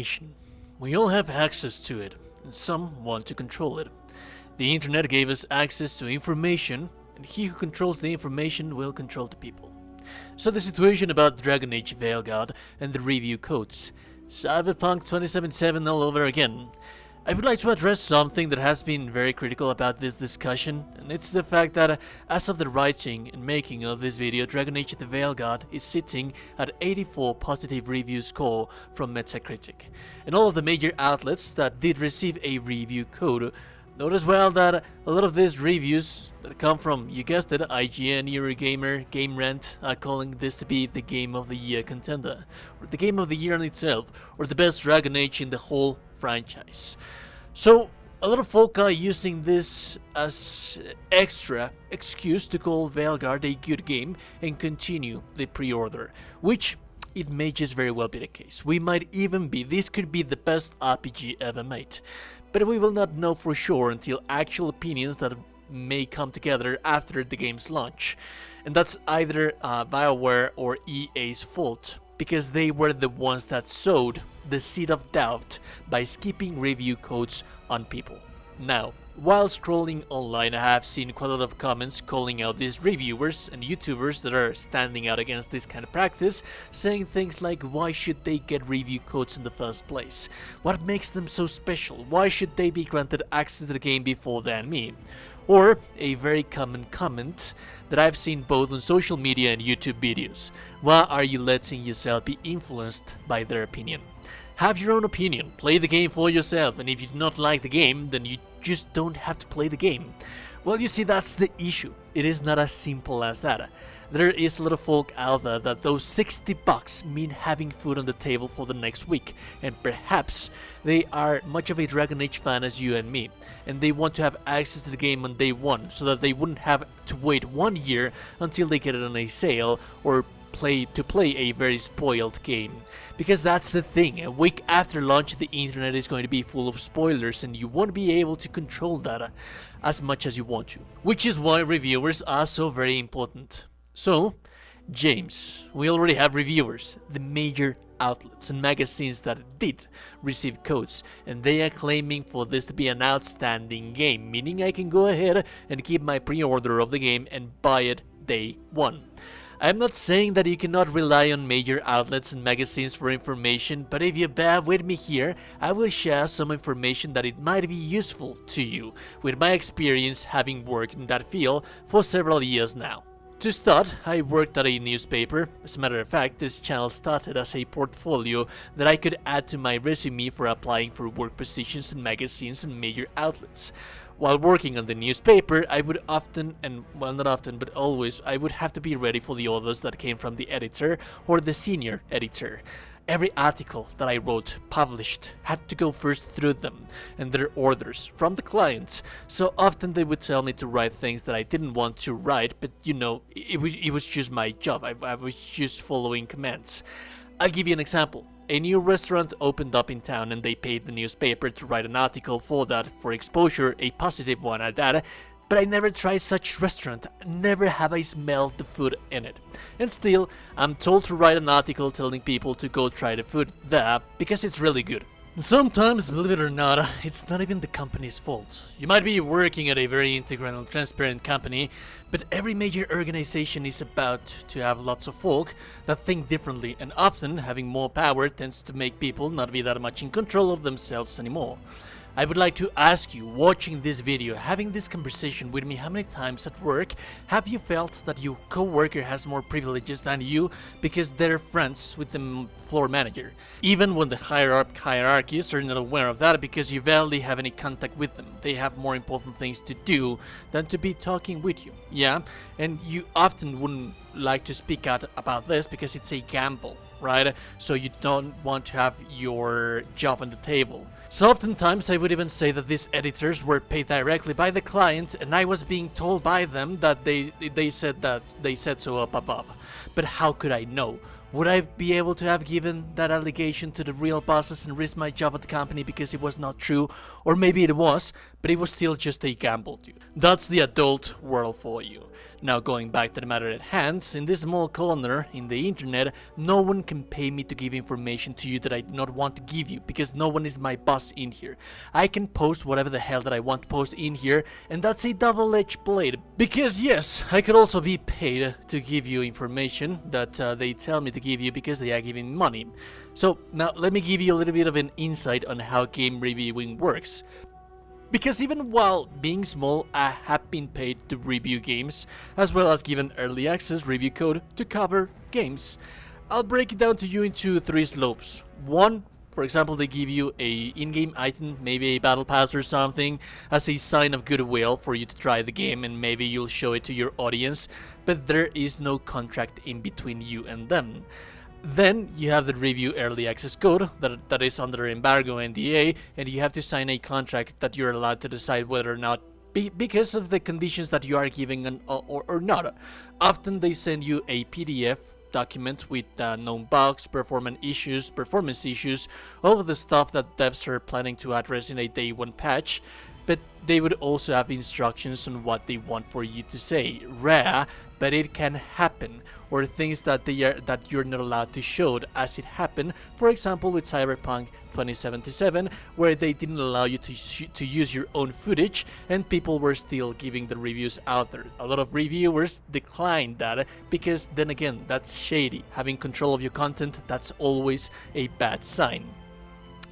information. We all have access to it, and some want to control it. The internet gave us access to information, and he who controls the information will control the people. So the situation about Dragon Age Veilguard and the review codes. Cyberpunk 2077 all over again. I would like to address something that has been very critical about this discussion, and it's the fact that as of the writing and making of this video, Dragon Age the Veilguard is sitting at 84 positive review score from Metacritic. And all of the major outlets that did receive a review code note as well that a lot of these reviews that come from, you guessed it, IGN, Eurogamer, Game Rant are calling this to be the Game of the Year contender, or the Game of the Year in itself, or the best Dragon Age in the whole franchise. So a lot of folk are using this as extra excuse to call Veilguard a good game and continue the pre-order, which it may just very well be the case. We might even be, this could be the best RPG ever made. But we will not know for sure until actual opinions that may come together after the game's launch. And that's either Bioware or EA's fault, because they were the ones that sowed the seed of doubt by skipping review codes on people. Now, while scrolling online, I have seen quite a lot of comments calling out these reviewers and YouTubers that are standing out against this kind of practice, saying things like, why should they get review codes in the first place? What makes them so special? Why should they be granted access to the game before than me? Or a very common comment that I've seen both on social media and YouTube videos. Why are you letting yourself be influenced by their opinion? Have your own opinion, play the game for yourself, and if you do not like the game, then you just don't have to play the game. Well, you see, that's the issue. It is not as simple as that. There is a lot of folk out there that those $60 mean having food on the table for the next week, and perhaps they are much of a Dragon Age fan as you and me, and they want to have access to the game on day one, so that they wouldn't have to wait 1 year until they get it on a sale, or play a very spoiled game. Because that's the thing, a week after launch the internet is going to be full of spoilers and you won't be able to control that as much as you want to. Which is why reviewers are so very important. So, James, we already have reviewers, the major outlets and magazines that did receive codes, and they are claiming for this to be an outstanding game, meaning I can go ahead and keep my pre-order of the game and buy it day one. I'm not saying that you cannot rely on major outlets and magazines for information, but if you bear with me here, I will share some information that it might be useful to you, with my experience having worked in that field for several years now. To start, I worked at a newspaper. As a matter of fact, this channel started as a portfolio that I could add to my resume for applying for work positions in magazines and major outlets. While working on the newspaper, I would often, and well, not often, but always, I would have to be ready for the orders that came from the editor or the senior editor. Every article that I wrote, published, had to go first through them and their orders from the clients. So often they would tell me to write things that I didn't want to write, but you know, it was just my job. I was just following commands. I'll give you an example. A new restaurant opened up in town and they paid the newspaper to write an article for that, for exposure, a positive one at that. But I never tried such restaurant, never have I smelled the food in it. And still, I'm told to write an article telling people to go try the food there because it's really good. Sometimes, believe it or not, it's not even the company's fault. You might be working at a very integral and transparent company, but every major organization is about to have lots of folk that think differently, and often having more power tends to make people not be that much in control of themselves anymore. I would like to ask you, watching this video, having this conversation with me, how many times at work have you felt that your co-worker has more privileges than you because they're friends with the floor manager? Even when the hierarchies are not aware of that because you barely have any contact with them. They have more important things to do than to be talking with you. Yeah, and you often wouldn't like to speak out about this because it's a gamble, right? So you don't want to have your job on the table. So oftentimes I would even say that these editors were paid directly by the client and I was being told by them that they said so up above. But how could I know? Would I be able to have given that allegation to the real bosses and risk my job at the company because it was not true? Or maybe it was, but it was still just a gamble, dude. That's the adult world for you. Now going back to the matter at hand, in this small corner in the internet, no one can pay me to give information to you that I do not want to give you, because no one is my boss in here. I can post whatever the hell that I want to post in here, and that's a double-edged blade. Because yes, I could also be paid to give you information that they tell me to give you because they are giving me money. So now let me give you a little bit of an insight on how game reviewing works. Because even while being small, I have been paid to review games, as well as given early access review code to cover games. I'll break it down to you into 3 slopes. 1, for example, they give you a in-game item, maybe a battle pass or something, as a sign of goodwill for you to try the game, and maybe you'll show it to your audience, but there is no contract in between you and them. Then you have the review early access code that is under embargo NDA, and you have to sign a contract that you're allowed to decide whether or not, because of the conditions that you are giving or not. Often they send you a PDF document with known bugs, performance issues, all of the stuff that devs are planning to address in a day 1 patch. But they would also have instructions on what they want for you to say. Rare, but it can happen, or things that you're not allowed to show as it happened. For example, with Cyberpunk 2077, where they didn't allow you to use your own footage, and people were still giving the reviews out there. A lot of reviewers declined that because, then again, that's shady. Having control of your content, that's always a bad sign.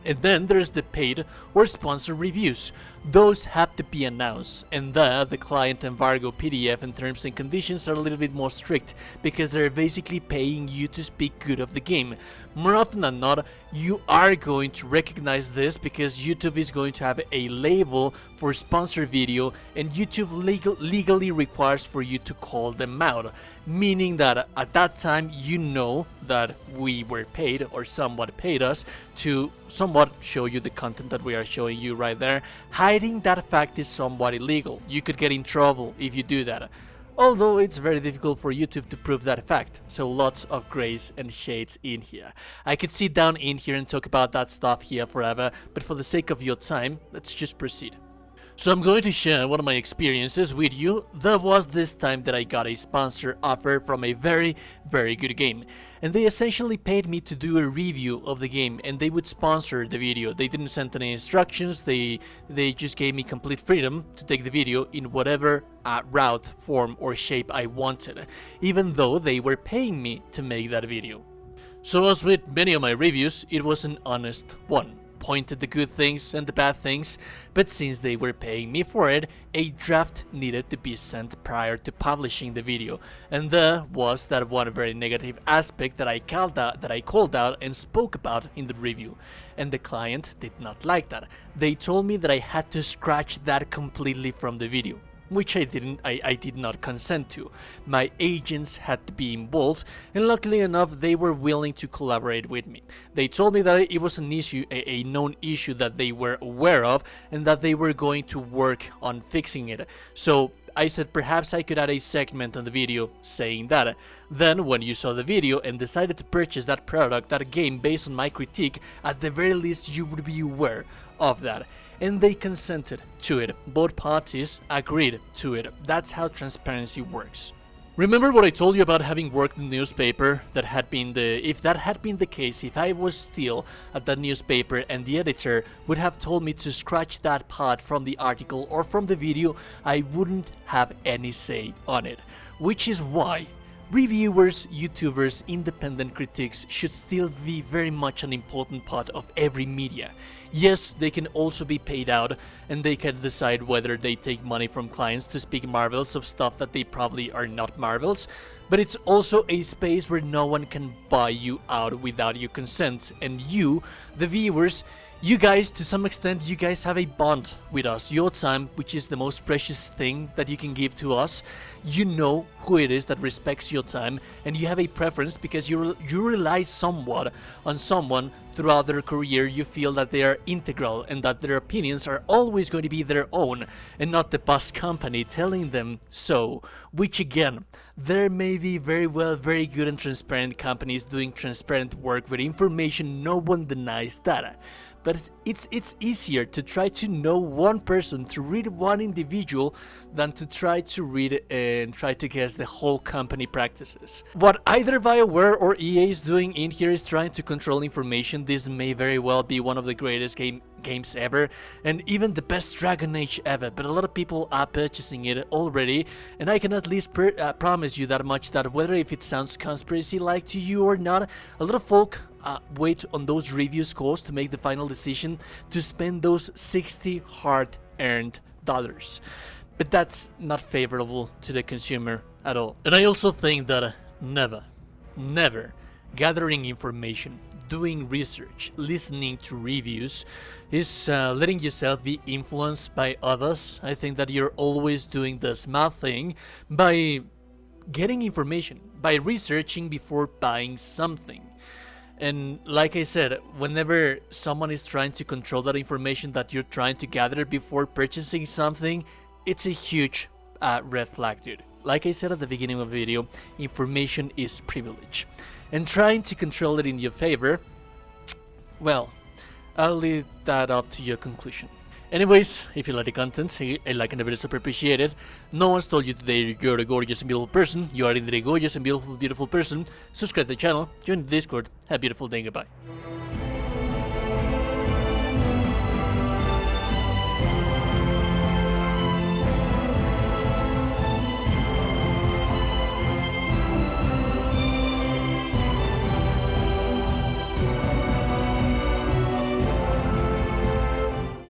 And then there's the paid or sponsored reviews. Those have to be announced, and the client embargo PDF and terms and conditions are a little bit more strict, because they're basically paying you to speak good of the game. More often than not, you are going to recognize this because YouTube is going to have a label for sponsored video, and YouTube legally requires for you to call them out, meaning that at that time you know that we were paid, or somewhat paid us, to somewhat show you the content that we are showing you right there. Hiding that fact is somewhat illegal. You could get in trouble if you do that. Although it's very difficult for YouTube to prove that fact, so lots of grays and shades in here. I could sit down in here and talk about that stuff here forever, but for the sake of your time, let's just proceed. So I'm going to share one of my experiences with you. There was this time that I got a sponsor offer from a very, very good game, and they essentially paid me to do a review of the game, and they would sponsor the video. They didn't send any instructions, they just gave me complete freedom to take the video in whatever route, form or shape I wanted, even though they were paying me to make that video. So as with many of my reviews, it was an honest one. Pointed the good things and the bad things, but since they were paying me for it, a draft needed to be sent prior to publishing the video, and there was that one very negative aspect that I called out and spoke about in the review, and the client did not like that. They told me that I had to scratch that completely from the video, which I did not consent to. My agents had to be involved, and luckily enough, they were willing to collaborate with me. They told me that it was an issue, a known issue that they were aware of, and that they were going to work on fixing it. So I said perhaps I could add a segment on the video saying that. Then when you saw the video and decided to purchase that product, that game, based on my critique, at the very least you would be aware of that. And they consented to it. Both parties agreed to it. That's how transparency works. Remember what I told you about having worked in the newspaper? If that had been the case, if I was still at that newspaper and the editor would have told me to scratch that part from the article or from the video, I wouldn't have any say on it. Which is why reviewers, YouTubers, independent critics should still be very much an important part of every media. Yes, they can also be paid out, and they can decide whether they take money from clients to speak marvels of stuff that they probably are not marvels, but it's also a space where no one can buy you out without your consent, and you, the viewers, you guys, to some extent, you guys have a bond with us. Your time, which is the most precious thing that you can give to us, you know who it is that respects your time, and you have a preference because you rely somewhat on someone throughout their career. You feel that they are integral and that their opinions are always going to be their own and not the boss company telling them so. Which again, there may be very good and transparent companies doing transparent work with information, no one denies that. but it's easier to try to know one person, to read one individual, than to try to read and try to guess the whole company practices. What either Bioware or EA is doing in here is trying to control information. This may very well be one of the greatest games ever, and even the best Dragon Age ever, but a lot of people are purchasing it already, and I can at least promise you that much, that whether if it sounds conspiracy-like to you or not, a lot of folk wait on those review scores to make the final decision to spend those 60 hard-earned dollars. But that's not favorable to the consumer at all. And I also think that never gathering information, doing research, listening to reviews is letting yourself be influenced by others. I think that you're always doing the smart thing by getting information, by researching before buying something. And like I said, whenever someone is trying to control that information that you're trying to gather before purchasing something, it's a huge red flag, dude. Like I said at the beginning of the video, information is privilege. And trying to control it in your favor, well, I'll leave that up to your conclusion. Anyways, if you like the content, a like and a video is super appreciated. No one's told you today you're a gorgeous and beautiful person. You are indeed a gorgeous and beautiful person. Subscribe to the channel, join the Discord. Have a beautiful day, goodbye.